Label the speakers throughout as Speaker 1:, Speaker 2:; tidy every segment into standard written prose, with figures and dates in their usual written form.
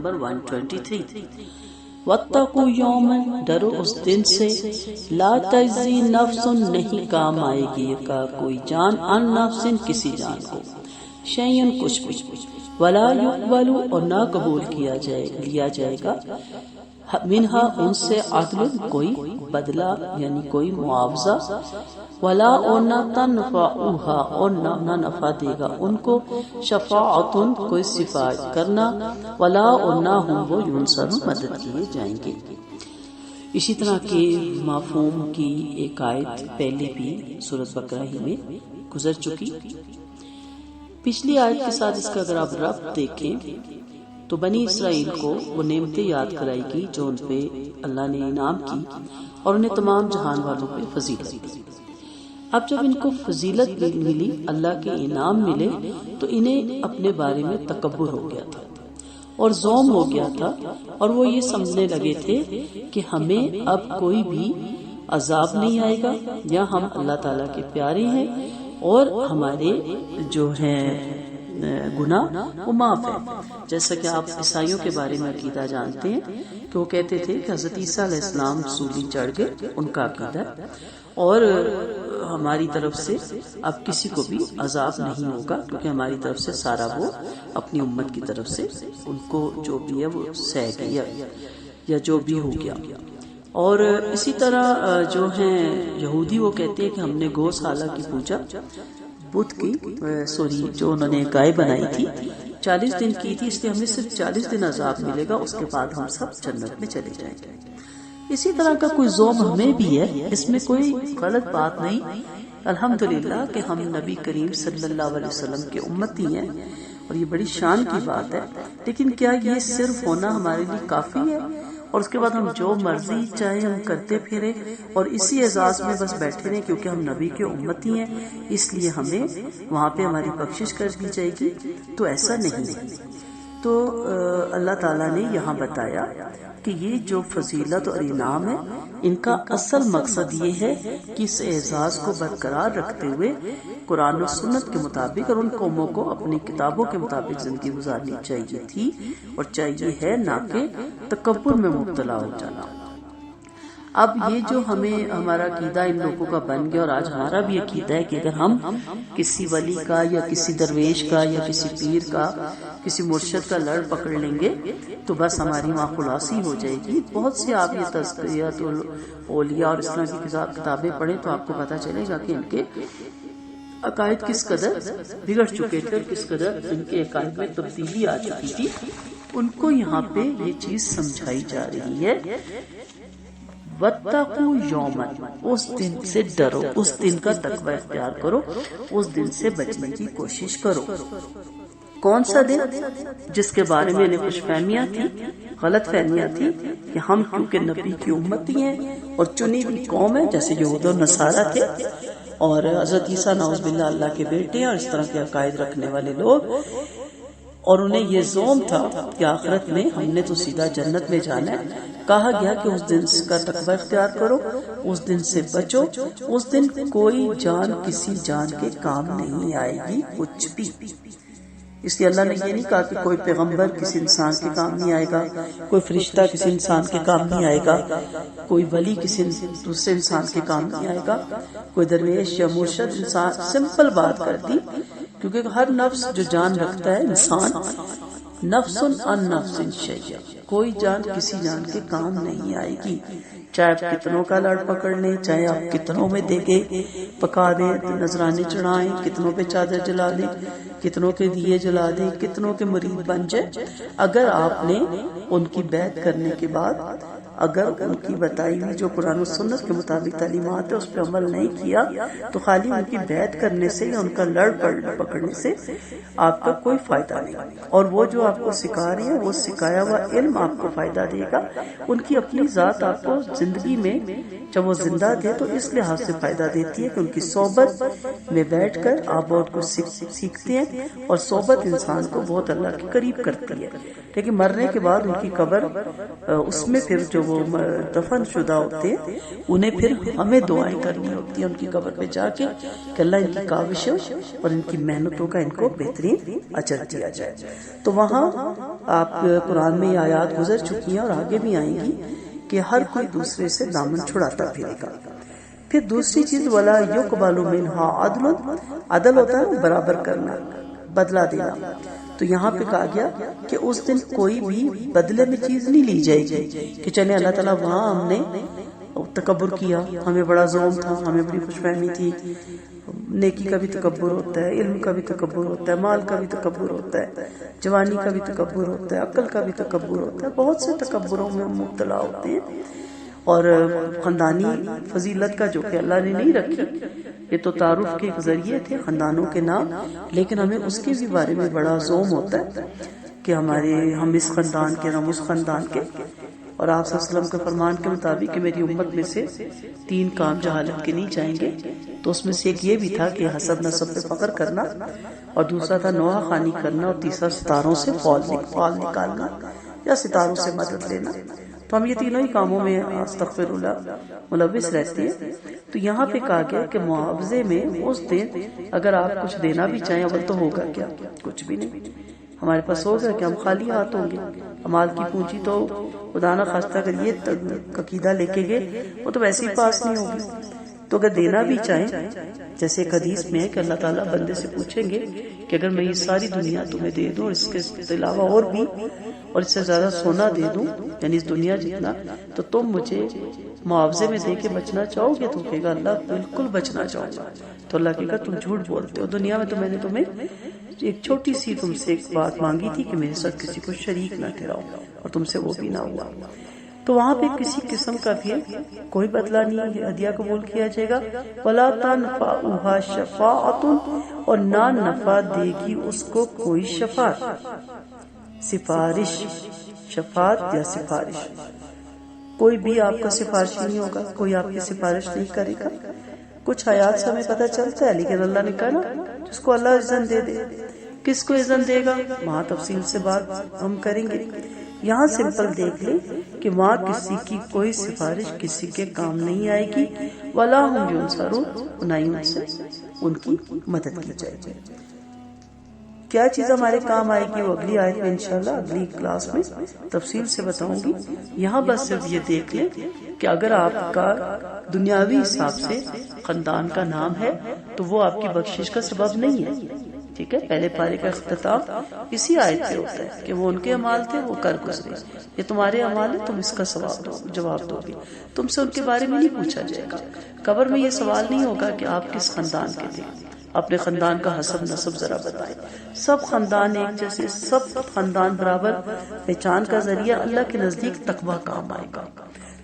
Speaker 1: Number 123 وَاتَّقُوا يَوْمًا ڈرو اس دن سے لا تجزی نفس نہیں کام آئے گی کا کوئی جان عن نفس کسی جان کو شیئن کچھ بھی ولا یقبل اور نہ قبول لیا جائے گا منہا ان سے عدل کوئی بدلہ یعنی کوئی معاوضہ ولا اور نہ تنفعوہا اور نہ نفع دے گا ان کو شفاعتن کوئی شفاعت کرنا ولا اور نہ ہم وہ ینصرون مدد کیے جائیں گے۔ اسی طرح کے مفہوم کی ایک آیت پہلے بھی سورۃ بقرہ ہی میں گزر چکی۔ پچھلی آیت کے ساتھ اس کا اگر آپ ربط دیکھیں تو بنی اسرائیل کو وہ نعمتیں یاد کرائی گی جو ان پہ اللہ نے انعام کی اور انہیں تمام جہان والوں پہ فضیلت دی۔ اب جب ان کو فضیلت ملی، اللہ کے انعام ملے، تو انہیں اپنے بارے میں تکبر ہو گیا تھا اور زوم ہو گیا تھا، اور وہ یہ سمجھنے لگے تھے کہ ہمیں اب کوئی بھی عذاب نہیں آئے گا، یا ہم اللہ تعالیٰ کے پیارے ہیں اور ہمارے جو ہیں گناہ وہ معاف ہے۔ جیسا کہ آپ عیسائیوں کے بارے میں عقیدہ جانتے ہیں کہ وہ کہتے تھے کہ حضرت عیسیٰ علیہ السلام سولی چڑھ گئے، ان کا عقیدہ، اور ہماری طرف سے اب کسی کو بھی عذاب نہیں ہوگا کیونکہ ہماری طرف سے سارا وہ اپنی امت کی طرف سے ان کو جو بھی ہے وہ سہ گیا یا جو بھی ہو گیا۔ اور اسی طرح جو ہیں یہودی وہ کہتے ہیں کہ ہم نے گوسالہ کی پوجا بت کی جو انہوں نے گائے بنائی تھی 40 دن کی تھی، اس لیے ہمیں صرف 40 دن عذاب ملے گا، اس کے بعد ہم سب جنت میں چلے جائیں گے۔ اسی طرح کا کوئی زوم ہمیں بھی ہے، اس میں کوئی غلط بات نہیں، الحمدللہ کہ ہم نبی کریم صلی اللہ علیہ وسلم کے امتی ہیں اور یہ بڑی شان کی بات ہے، لیکن کیا یہ صرف ہونا ہمارے لیے کافی ہے اور اس کے بعد ہم جو مرضی چاہے ہم کرتے پھریں اور اسی اعزاز میں بس بیٹھے رہیں کیونکہ ہم نبی کے امتی ہیں اس لیے ہمیں وہاں پہ ہماری بخشش کر دی جائے گی؟ تو ایسا نہیں ہے۔ تو اللہ تعالیٰ نے یہاں بتایا کہ یہ جو فضیلت اور انعام ہے ان کا اصل مقصد یہ ہے کہ اس اعزاز کو برقرار رکھتے ہوئے قرآن و سنت کے مطابق اور ان قوموں کو اپنی کتابوں کے مطابق زندگی گزارنی چاہیے تھی اور چاہیے ہے، نہ کہ تکبر میں مبتلا ہو جانا۔ اب یہ جو ہمیں ہمارا عقیدہ ان لوگوں کا بن گیا، اور آج ہمارا بھی عقیدہ ہے کہ اگر ہم کسی ولی کا یا کسی درویش کا یا کسی پیر کا کسی مرشد کا لڑ پکڑ لیں گے تو بس ہماری وہاں خلاصی ہو جائے گی۔ بہت سے آپ یہ تذکیرات اولیاء اور اس طرح کی کتابیں پڑھیں تو آپ کو پتہ چلے گا کہ ان کے عقائد کس قدر بگڑ چکے تھے اور کس قدر ان کے عقائد میں تبدیلی آ چکی تھی۔ ان کو یہاں پہ یہ چیز سمجھائی جا رہی ہے، وَاتَّقُوا يَوْمًا، اس دن سے ڈرو، اس دن کا تقوی اختیار کرو، اس دن سے بچنے کی کوشش کرو۔ کون سا دن؟ جس کے بارے میں انہیں کچھ فہمیاں تھی، غلط فہمیاں تھی کہ ہم کیونکہ نبی کی امتی ہیں اور چنی ہوئی قوم ہے، جیسے یہود و نصارہ تھے اور حضرت عیسیٰ نعوذ باللہ اللہ کے بیٹے اور اس طرح کے عقائد رکھنے والے لوگ، اور انہیں یہ زوم تھا کہ آخرت میں ہم نے تو سیدھا جنت میں جانا ہے۔ کہا گیا کہ اس دن کا تقوی اختیار کرو، اس دن سے بچو، اس دن کوئی جان کسی جان کے کام نہیں آئے گی کچھ بھی۔ اس لیے اللہ نے یہ نہیں کہا کہ کوئی پیغمبر کسی انسان کے کام نہیں آئے گا، کوئی فرشتہ کسی انسان کے کام نہیں آئے گا، کوئی ولی کسی دوسرے انسان کے کام نہیں آئے گا، کوئی درویش یا مرشد انسان۔ سمپل بات کر دی، کیونکہ ہر نفس جو جان رکھتا ہے انسان، نفس عن نفس شیء، کوئی جان کسی جان کے کام نہیں آئے گی، چاہے آپ کتنوں کا لڑ پکڑ لیں، چاہے آپ کتنوں میں دیگے پکا دیں، نذرانے چڑھائیں، کتنوں پہ چادر جلا دیں، کتنوں کے دیے جلا دیں، کتنوں کے مرید بن جائے، اگر آپ نے ان کی بیعت کرنے کے بعد اگر ان کی بتائی ہوئی جو قرآن و سنت کے مطابق تعلیمات ہے اس پہ عمل نہیں کیا تو خالی ان کی بیعت کرنے سے یا ان کا لڑ پکڑنے سے آپ کا کوئی فائدہ نہیں، اور وہ جو آپ کو سکھا رہی ہے وہ سکھایا ہوا علم آپ کو فائدہ دے گا۔ ان کی اپنی ذات آپ کو زندگی میں جب وہ زندہ تھے تو اس لحاظ سے فائدہ دیتی ہے کہ ان کی صحبت میں بیٹھ کر آپ بہت کچھ سیکھتے ہیں، اور صحبت انسان کو بہت اللہ کے قریب کرتی ہے، لیکن مرنے کے بعد ان کی قبر اس میں پھر جو وہ دفن شدہ ہوتے ہیں انہیں پھر ہمیں دعائیں کرنی ہوتی ہیں ان کی قبر پہ جا کے کہ اللہ ان کی کاوشوں اور ان کی محنتوں کا ان کو بہترین اجر دیا جائے. تو وہاں آپ قرآن میں یہ آیات گزر چکی ہیں اور آگے بھی آئیں گی کہ ہر کوئی دوسرے سے دامن چھڑاتا پھرے گا. پھر دوسری چیز ولا یقبل منہا عدل، عدل ہوتا ہے برابر کرنا، بدلہ دینا. تو یہاں پہ کہا گیا کہ اس دن کوئی بھی بدلے میں چیز نہیں لی جائے گی کہ چلے اللہ تعالیٰ وہاں ہم نے تکبر کیا، ہمیں بڑا ظلم تھا، ہمیں بڑی خوش فہمی تھی. نیکی کا بھی تکبر ہوتا ہے، علم کا بھی تکبر ہوتا ہے، مال کا بھی تکبر ہوتا ہے، جوانی کا بھی تکبر ہوتا ہے، عقل کا بھی تکبر ہوتا ہے. بہت سے تکبروں میں ہم مبتلا ہوتے ہیں. اور خاندانی فضیلت کا جو کہ اللہ نے نہیں رکھی، یہ تو تعارف کے ایک ذریعے تھے خاندانوں کے نام، لیکن ہمیں اس کے بھی بارے میں بڑا زوم ہوتا ہے کہ ہم اس خاندان کے، ہم اس خاندان کے. اور آپ صلی اللہ علیہ وسلم کے فرمان کے مطابق کہ میری امت میں سے 3 کام جہالت کے نہیں جائیں گے، تو اس میں سے ایک یہ بھی تھا کہ حسب نسب پہ فخر کرنا، اور دوسرا تھا نوحہ خوانی کرنا، اور تیسرا ستاروں سے فال نکالنا یا ستاروں سے مدد لینا. تو ہم یہ تینوں ہی کاموں میں استغفر اللہ ملوث رہتے ہیں. تو یہاں پہ کہا گیا کہ معاوضے میں اس دن اگر آپ کچھ دینا بھی چاہیں، اول تو ہوگا کیا؟ کچھ بھی نہیں. ہمارے پاس ہوگا کہ ہم خالی ہاتھ ہوں گے. مال کی پونجی تو خدا نہ خواستہ اگر یہ عقیدہ لے کے گئے وہ تو ویسے ہی پاس نہیں ہوگی. تو اگر دینا بھی چاہیں، جیسے ایک حدیث میں ہے کہ اللہ تعالیٰ بندے سے پوچھیں گے کہ اگر میں یہ ساری دنیا تمہیں دے دوں، اس کے علاوہ اور بھی، اور اس سے زیادہ سونا دے دوں، یعنی اس دنیا جتنا، تو تم مجھے معاوضے میں دے کے بچنا چاہو گے؟ تو کہے گا اللہ بالکل بچنا چاہوں گا. تو اللہ کہے گا تم جھوٹ بولتے ہو، دنیا میں تو میں نے تمہیں ایک چھوٹی سی تم سے ایک بات مانگی تھی کہ میرے ساتھ کسی کو شریک نہ ٹھہراؤ، اور تم سے وہ بھی نہ ہوا. تو وہاں پہ کسی قسم کا بھی کوئی بدلہ نہیں، ہدیہ قبول کیا جائے گا. وَلَا تَنْفَعُهَا شَفَاعَةٌ، اور نہ نفع دے گی اس کو کوئی شفاعت، سفارش، شفاعت یا سفارش. کوئی بھی آپ کا سفارشی نہیں ہوگا، کوئی آپ کی سفارش نہیں کرے گا. کچھ آیات سے ہمیں پتہ چلتا ہے، لیکن اللہ نے کہا نا جس کو اللہ اذن دے دے. کس کو اذن دے گا وہاں تفصیل سے بات ہم کریں گے. یہاں سمپل دیکھ لیں کہ وہاں کسی کی کوئی سفارش کسی کے کام نہیں آئے گی. وَلَا هُمْ يُنصَرُونَ، نہ ہی ان سے ان کی مدد کی جائے گی. کیا چیز ہمارے کام آئے گی وہ اگلی آیت میں انشاءاللہ اگلی کلاس میں تفصیل سے بتاؤں گی. یہاں بس صرف یہ دیکھ لیں کہ اگر آپ کا دنیاوی حساب سے خاندان کا نام ہے تو وہ آپ کی بخشش کا سبب نہیں ہے. ٹھیک ہے، پہلے پارے کا اختتام اسی آیت پہ ہوتا ہے کہ وہ ان کے اعمال تھے، وہ کر گزرے، یہ تمہارے اعمال ہے، تم اس کا جواب دو گے. تم سے ان کے بارے میں نہیں پوچھا جائے گا. قبر میں یہ سوال نہیں ہوگا کہ آپ کس خاندان کے تھے، اپنے خاندان کا حسب نسب ذرا بتائیں. سب خاندان ایک جیسے، سب خاندان برابر. پہچان کا ذریعہ اللہ کے نزدیک تقویٰ کام آئے گا.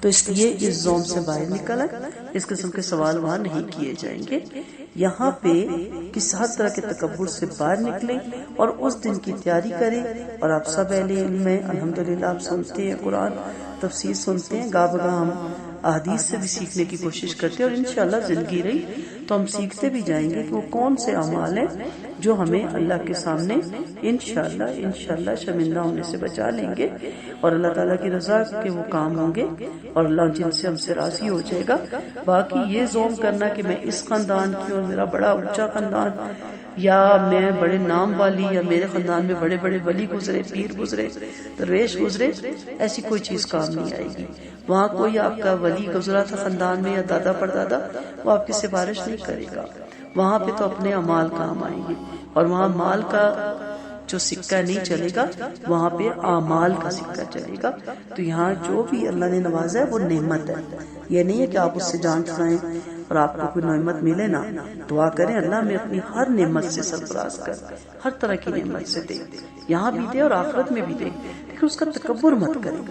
Speaker 1: تو اس لیے اس زوم سے باہر نکل آئے، اس قسم کے سوال وہاں نہیں کیے جائیں گے. یہاں پہ کس ہر طرح کے تکبر سے باہر نکلیں اور اس دن کی تیاری کریں. اور آپ سب اہل علم ہیں، الحمدللہ آپ سنتے ہیں قرآن تفسیر سنتے ہیں، گاہ بگاہ ہم احادیث سے بھی سیکھنے کی کوشش کرتے ہیں، اور انشاءاللہ زندگی رہی تو ہم سیکھتے بھی جائیں گے کہ وہ کون سے اعمال ہیں جو ہمیں اللہ کے سامنے انشاءاللہ شرمندہ ہونے سے بچا لیں گے، اور اللہ تعالیٰ کی رضا کے وہ کام ہوں گے، اور اللہ جن سے ہم سے راضی ہو جائے گا. باقی یہ زوم کرنا کہ میں اس خاندان کی اور میرا بڑا اونچا خاندان، یا میں بڑے نام والی، یا میرے خاندان میں بڑے بڑے ولی گزرے، پیر گزرے، درویش گزرے، ایسی کوئی چیز کام نہیں آئے گی. وہاں کوئی آپ کا ولی گزرا تھا خاندان میں یا دادا پردادا، وہ آپ کی سفارش نہیں کرے گا. وہاں پہ تو اپنے اعمال کام آئیں گے، اور وہاں مال کا جو سکہ نہیں چلے گا، وہاں پہ اعمال کا سکہ چلے گا. تو یہاں جو بھی اللہ نے نوازا ہے وہ نعمت ہے. یہ نہیں ہے کہ آپ اس سے جان چھڑائیں اور آپ کو کوئی نعمت ملے نا. دعا کریں اللہ میں اپنی ہر نعمت سے سرفراز کر، ہر طرح کی نعمت سے دے، یہاں بھی دے اور آخرت میں بھی دے. لیکن اس کا تکبر مت کریں،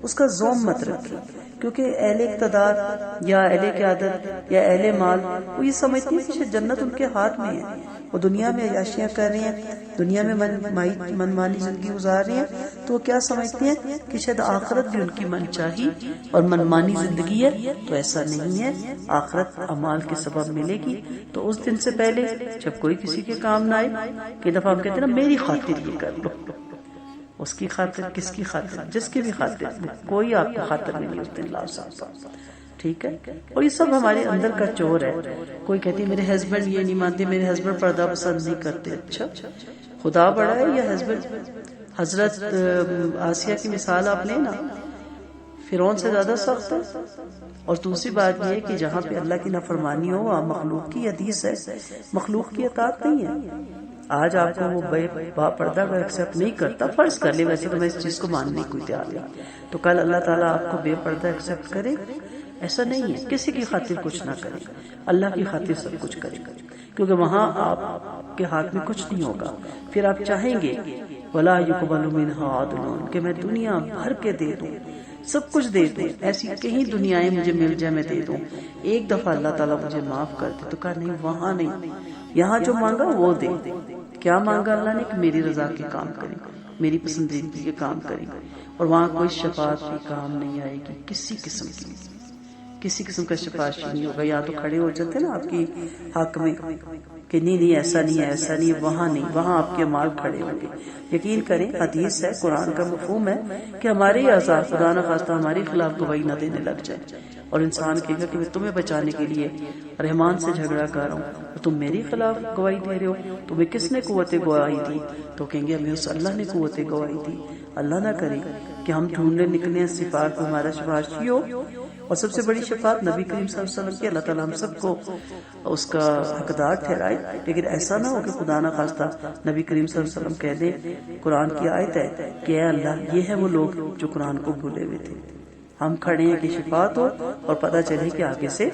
Speaker 1: اس کا زوم مت رکھیں، کیونکہ اہل اقتدار یا اہل قیادت یا اہل مال وہ یہ سمجھتے ہیں کہ جنت ان کے ہاتھ میں ہے. وہ دنیا میں عیاشیاں کر رہے ہیں، دنیا میں منمانی زندگی گزار رہے ہیں، تو وہ کیا سمجھتے ہیں کہ شاید آخرت بھی ان کی من چاہی اور منمانی زندگی ہے. تو ایسا نہیں ہے، آخرت اعمال کے سبب ملے گی. تو اس دن سے پہلے جب کوئی کسی کے کام نہ آئے، کہ دفعہ ہم کہتے ہیں نا میری خاطر یہ کر لو، اس کی خاطر، کس کی خاطر؟ جس کی بھی خاطر، کوئی آپ کی خاطر نہیں اس دن لا سکتا، ٹھیک ہے؟ اور یہ سب ہمارے اندر کا چور ہے. کوئی کہتی ہے میرے ہسبینڈ یہ نہیں مانتے، میرے ہسبینڈ پردہ پسند نہیں کرتے. اچھا، خدا بڑا ہے یا ہسبینڈ؟ حضرت آسیہ کی مثال آپ لیں نا، فرعون سے زیادہ سخت ہے. اور دوسری بات یہ ہے کہ جہاں پہ اللہ کی نافرمانی ہو وہاں مخلوق کی حدیث ہے، مخلوق کی اطاعت نہیں ہے. آج آپ کو وہ با پردہ کا ایکسپٹ نہیں کرتا، فرض کر لے، ویسے تو میں اس چیز کو ماننے کو تیار نہیں، تو کل اللہ تعالیٰ آپ کو بے پردہ ایکسپٹ کرے؟ ایسا نہیں ہے. کسی کی خاطر کچھ نہ کرے، اللہ کی خاطر سب کچھ کرے، کیونکہ وہاں آپ کے ہاتھ میں کچھ نہیں ہوگا. پھر آپ چاہیں گے وَلَا يُقْبَلُ مِنْهَا عَدْلٌ کہ میں دنیا بھر کے دے دوں، سب کچھ دے دوں، ایسی کہیں دنیایں مجھے مل جائے میں دے دوں، ایک دفعہ اللہ تعالیٰ مجھے معاف کر دے. تو کہا نہیں، وہاں نہیں، یہاں جو مانگا وہ دے. کیا مانگا اللہ نے؟ کہ میری رضا کے کام کریں، میری پسندیدگی کے کام کریں. اور وہاں کوئی شفاعت بھی کام نہیں آئے گی، کسی قسم کی، کسی قسم کا سفارش نہیں ہوگا. یا تو کھڑے ہو جاتے نا آپ کی حق میں کہ نہیں ایسا نہیں ہے، ایسا نہیں ہے، وہاں نہیں، وہاں آپ کے مال کھڑے ہوں گے. یقین کریں حدیث ہے، قرآن کا مفہوم ہے کہ ہمارے اعضاء خدا نہ خواستہ ہمارے خلاف گواہی نہ دینے لگ جائے، اور انسان کہے گا کہ میں تمہیں بچانے کے لیے رحمان سے جھگڑا کر رہا ہوں اور تم میری خلاف گواہی دے رہے ہو، تمہیں کس نے قوت گواہی دی؟ تو کہیں گے ہمیں اس اللہ نے قوت گواہی دی. اللہ نہ کرے کہ ہم ڈھونڈنے نکلے صفات کو ہمارا شفاعی ہو. اور سب سے بڑی شفاعت نبی کریم صلی اللہ علیہ وسلم کی، اللہ تعالیٰ ہم سب کو اس کا حقدار ٹھہرائے. لیکن ایسا نہ ہو کہ خدا نہ خواستہ نبی کریم صلی اللہ علیہ وسلم کہہ دیں، قرآن کی آیت ہے کہ اے اللہ یہ ہے وہ لوگ جو قرآن کو بھولے ہوئے تھے. ہم کھڑے ہیں کہ شفاعت ہو اور پتہ چلے کہ آگے سے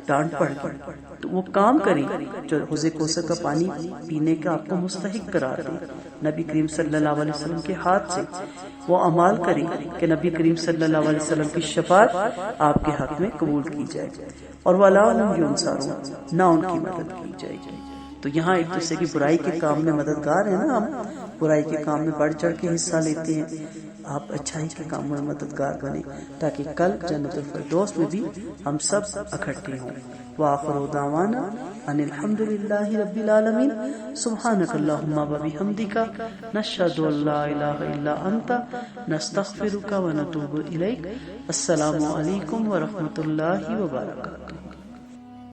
Speaker 1: ڈانٹ پڑ گئی، تو وہ کام کریں جو حوض کوثر کا پانی پینے کا آپ کو مستحق قرار دیں نبی کریم صلی اللہ علیہ وسلم کے ہاتھ سے. وہ اعمال کریں کہ نبی کریم صلی اللہ علیہ وسلم کی شفاعت آپ کے حق میں قبول کی جائے، اور وَلَا هُمْ يُنصَرُونَ، نہ ان کی مدد کی جائے گی. تو یہاں ایک دوسرے کی برائی کے کام میں مددگار ہیں نا، ہم برائی کے کام میں بڑھ چڑھ کے حصہ لیتے ہیں. آپ اچھائی کے کاموں میں مددگار بنیں تاکہ کل جنت الفردوس میں بھی ہم سب اکٹھے ہوں. وآخر دعوانا ان الحمدللہ رب العالمین. سبحانک اللہم وبحمدک، نشہد ان لا الہ الا انت، نستغفرک ونتوب الیک. السلام علیکم ورحمۃ اللہ وبرکاتہ.